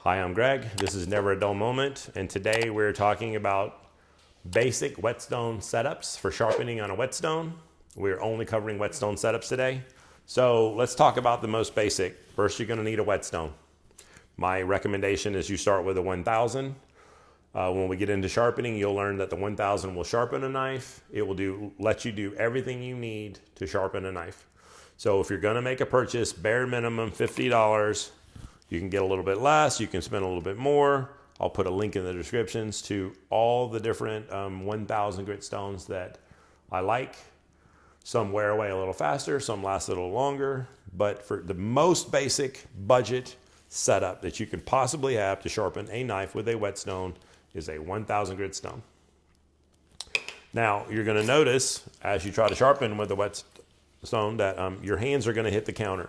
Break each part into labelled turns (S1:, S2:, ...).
S1: Hi, I'm Greg. This is Never a Dull Moment, and today we're talking about basic whetstone setups for sharpening on a whetstone. We're only covering whetstone setups today. So let's talk about the most basic. First, you're going to need a whetstone. My recommendation is you start with a 1000. When we get into sharpening, you'll learn that the 1000 will sharpen a knife. It will let you do everything you need to sharpen a knife. So if you're going to make a purchase, bare minimum $50. You can get a little bit less, you can spend a little bit more. I'll put a link in the descriptions to all the different 1000 grit stones that I like. Some wear away a little faster, some last a little longer, but for the most basic budget setup that you could possibly have to sharpen a knife with a whetstone is a 1000 grit stone. Now, you're gonna notice as you try to sharpen with the whetstone that your hands are gonna hit the counter.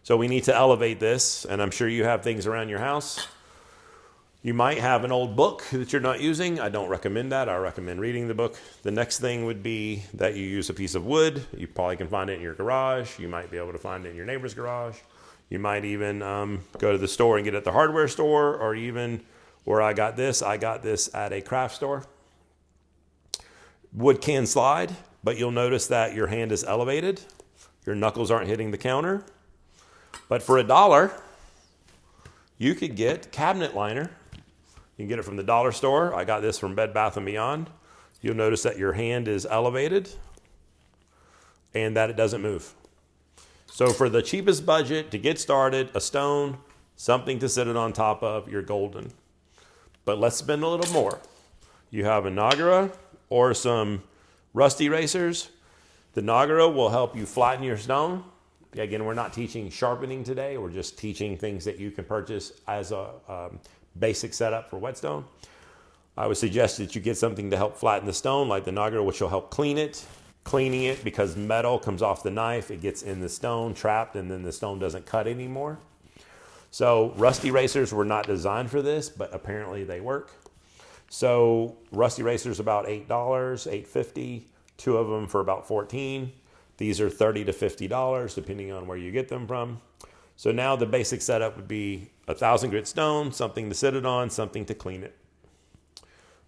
S1: So we need to elevate this, and I'm sure you have things around your house. You might have an old book that you're not using. I don't recommend that. I recommend reading the book. The next thing would be that you use a piece of wood. You probably can find it in your garage. You might be able to find it in your neighbor's garage. You might even go to the store and get it at the hardware store, or even where I got this at a craft store. Wood can slide, but you'll notice that your hand is elevated. Your knuckles aren't hitting the counter. But for $1, you could get cabinet liner. You can get it from the dollar store. I got this from Bed Bath & Beyond. You'll notice that your hand is elevated and that it doesn't move. So for the cheapest budget to get started, a stone, something to sit it on top of, you're golden. But let's spend a little more. You have a Nagura or some rust erasers. The Nagura will help you flatten your stone. Again, we're not teaching sharpening today. We're just teaching things that you can purchase as a basic setup for whetstone. I would suggest that you get something to help flatten the stone, like the Nagura, which will help clean it. Cleaning it, because metal comes off the knife, it gets in the stone, trapped, and then the stone doesn't cut anymore. So rust erasers were not designed for this, but apparently they work. So rust erasers about $8, $8.50. Two of them for about $14. These are $30 to $50, depending on where you get them from. So now the basic setup would be 1000 grit stone, something to sit it on, something to clean it.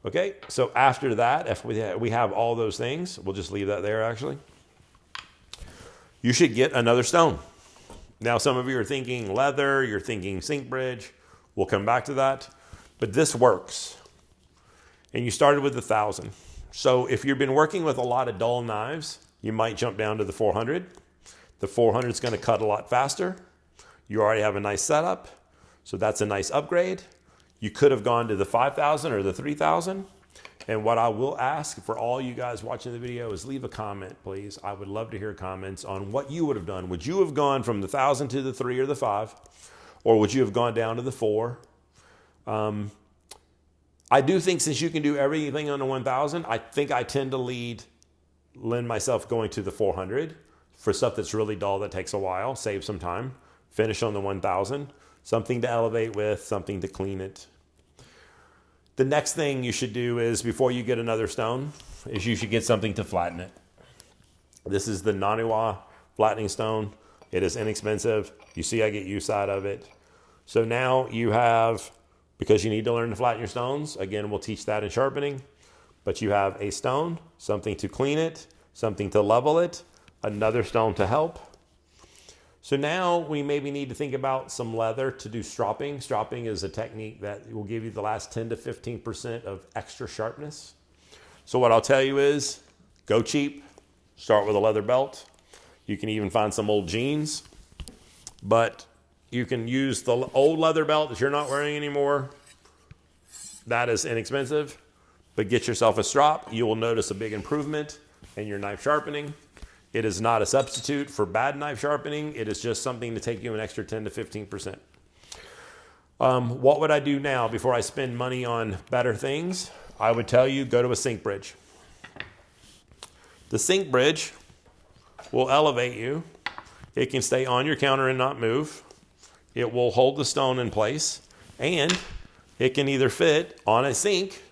S1: Okay, so after that, if we have all those things, we'll just leave that there actually. You should get another stone. Now some of you are thinking leather, you're thinking sink bridge. We'll come back to that, but this works. And you started with 1000. So if you've been working with a lot of dull knives, you might jump down to the 400. The 400 is going to cut a lot faster. You already have a nice setup, so that's a nice upgrade. You could have gone to the 5000 or the 3000. And what I will ask for all you guys watching the video is leave a comment, please. I would love to hear comments on what you would have done. Would you have gone from the 1000 to the 3 or the 5? Or would you have gone down to the 4? I do think since you can do everything on the 1000, I think I tend to lend myself going to the 400 for stuff that's really dull that takes a while, save some time, finish on the 1000, something to elevate with, something to clean it. The next thing you should do is, before you get another stone, is you should get something to flatten it. This is the Nagura flattening stone. It is inexpensive. You see I get use out of it. So now you have, because you need to learn to flatten your stones, again, we'll teach that in sharpening. But you have a stone, something to clean it, something to level it, another stone to help. So now we maybe need to think about some leather to do stropping. Stropping is a technique that will give you the last 10 to 15% of extra sharpness. So what I'll tell you is, go cheap, start with a leather belt. You can even find some old jeans, but you can use the old leather belt that you're not wearing anymore. That is inexpensive. But get yourself a strop. You will notice a big improvement in your knife sharpening. It is not a substitute for bad knife sharpening. It is just something to take you an extra 10 to 15%. What would I do now before I spend money on better things? I would tell you, go to a sink bridge. The sink bridge will elevate you. It can stay on your counter and not move. It will hold the stone in place. And it can either fit on a sink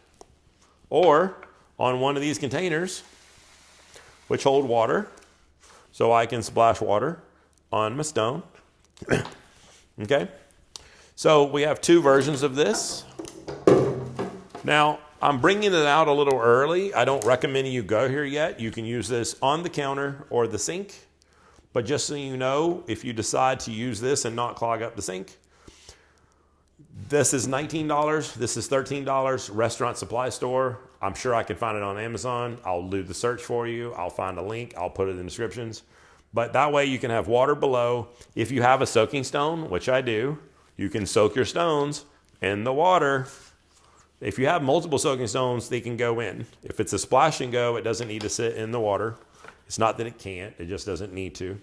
S1: or on one of these containers, which hold water. So I can splash water on my stone. Okay? So we have two versions of this. Now, I'm bringing it out a little early. I don't recommend you go here yet. You can use this on the counter or the sink. But just so you know, if you decide to use this and not clog up the sink, this is $19. This is $13. Restaurant supply store. I'm sure I can find it on Amazon. I'll do the search for you. I'll find a link. I'll put it in the descriptions. But that way you can have water below. If you have a soaking stone, which I do, you can soak your stones in the water. If you have multiple soaking stones, they can go in. If it's a splash and go, it doesn't need to sit in the water. It's not that it can't, it just doesn't need to.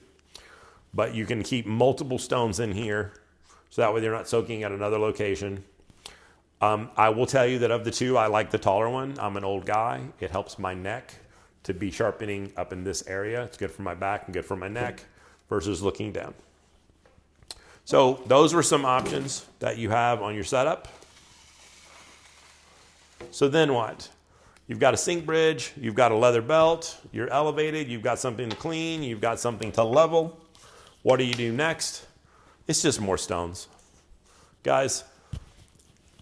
S1: But you can keep multiple stones in here, so that way they're not soaking at another location. I will tell you that of the two, I like the taller one. I'm an old guy. It helps my neck to be sharpening up in this area. It's good for my back and good for my neck versus looking down. So those were some options that you have on your setup. So then what? You've got a sink bridge, you've got a leather belt, you're elevated, you've got something to clean, you've got something to level. What do you do next? It's just more stones. Guys,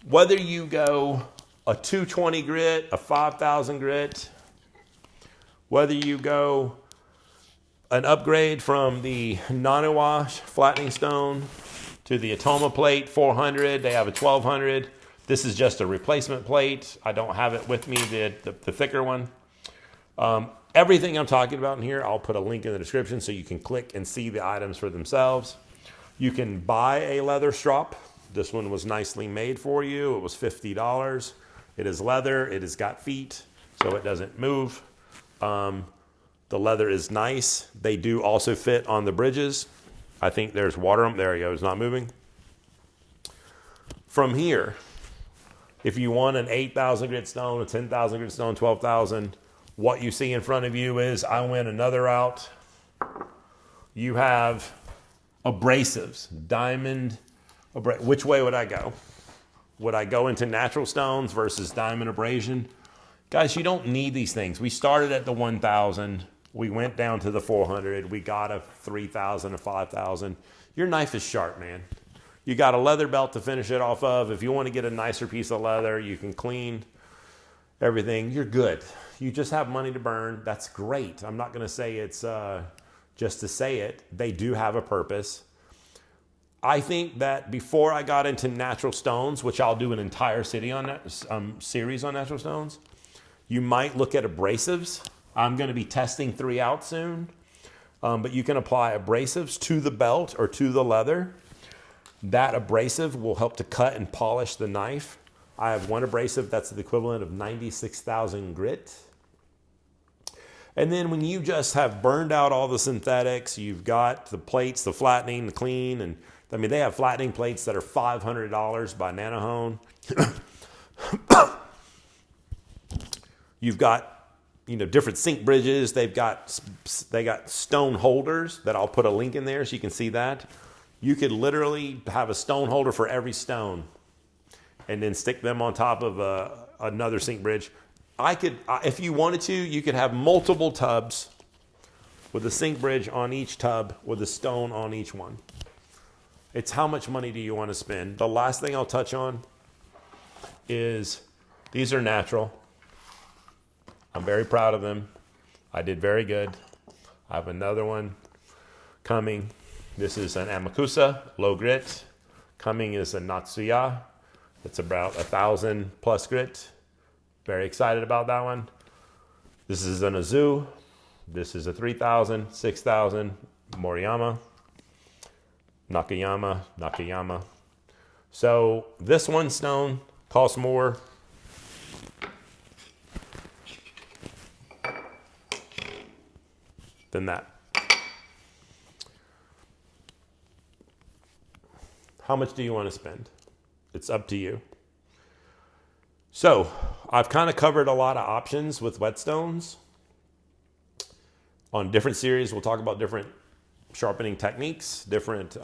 S1: whether you go a 220 grit, a 5,000 grit, whether you go an upgrade from the Nagura flattening stone to the Atoma plate 400, they have a 1200. This is just a replacement plate. I don't have it with me, the thicker one. Everything I'm talking about in here, I'll put a link in the description so you can click and see the items for themselves. You can buy a leather strop. This one was nicely made for you. It was $50. It is leather. It has got feet, so it doesn't move. The leather is nice. They do also fit on the bridges. I think there's water on there. It's not moving. From here, if you want an 8,000 grit stone, a 10,000 grit stone, 12,000, what you see in front of you is, I went another route. You have abrasives, diamond, which way would I go? Would I go into natural stones versus diamond abrasion? Guys, you don't need these things. We started at the 1,000. We went down to the 400. We got a 3,000, a 5,000. Your knife is sharp, man. You got a leather belt to finish it off of. If you want to get a nicer piece of leather, you can clean everything. You're good. You just have money to burn. That's great. I'm not going to say it's just to say it. They do have a purpose. I think that before I got into natural stones, which I'll do an entire series on natural stones, you might look at abrasives. I'm going to be testing 3 out soon. But you can apply abrasives to the belt or to the leather. That abrasive will help to cut and polish the knife. I have one abrasive that's the equivalent of 96,000 grit. And then when you just have burned out all the synthetics, you've got the plates, the flattening, the clean, and I mean, they have flattening plates that are $500 by Nanohone. You've got, different sink bridges. They got stone holders that I'll put a link in there so you can see that. You could literally have a stone holder for every stone and then stick them on top of another sink bridge. If you wanted to, you could have multiple tubs with a sink bridge on each tub with a stone on each one. It's how much money do you want to spend? The last thing I'll touch on is these are natural. I'm very proud of them. I did very good. I have another one coming. This is an Amakusa, low grit. Coming is a Natsuya. It's about 1,000 plus grit. Very excited about that one. This is an Azu. This is a 3,000, 6,000 Moriyama. Nakayama. So this one stone costs more than that. How much do you want to spend? It's up to you. So I've kind of covered a lot of options with whetstones. On different series, we'll talk about different sharpening techniques, different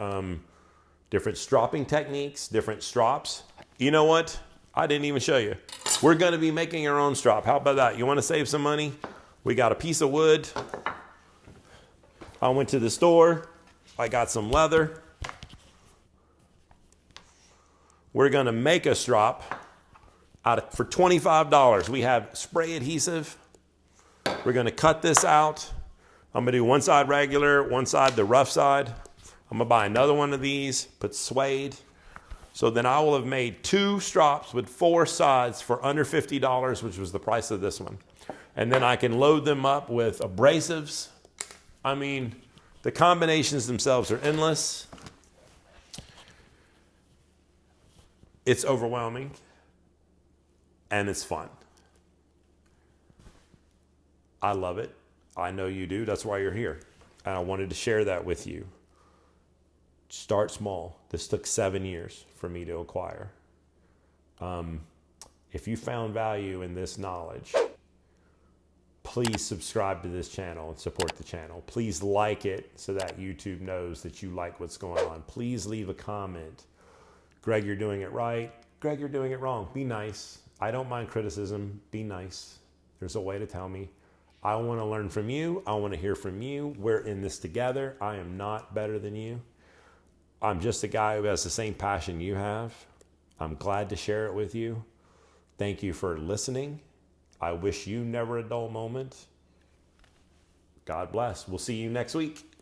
S1: stropping techniques, different strops. You know what? I didn't even show you. We're going to be making our own strop. How about that? You want to save some money? We got a piece of wood. I went to the store. I got some leather. we're going to make a strop for $25. We have spray adhesive. We're going to cut this out. I'm going to do one side regular, one side the rough side. I'm going to buy another one of these, put suede. So then I will have made 2 strops with 4 sides for under $50, which was the price of this one. And then I can load them up with abrasives. I mean, the combinations themselves are endless. It's overwhelming, and it's fun. I love it. I know you do. That's why you're here. And I wanted to share that with you. Start small. This took 7 years for me to acquire. If you found value in this knowledge, please subscribe to this channel and support the channel. Please like it so that YouTube knows that you like what's going on. Please leave a comment. Greg, you're doing it right. Greg, you're doing it wrong. Be nice. I don't mind criticism. Be nice. There's a way to tell me. I want to learn from you. I want to hear from you. We're in this together. I am not better than you. I'm just a guy who has the same passion you have. I'm glad to share it with you. Thank you for listening. I wish you never a dull moment. God bless. We'll see you next week.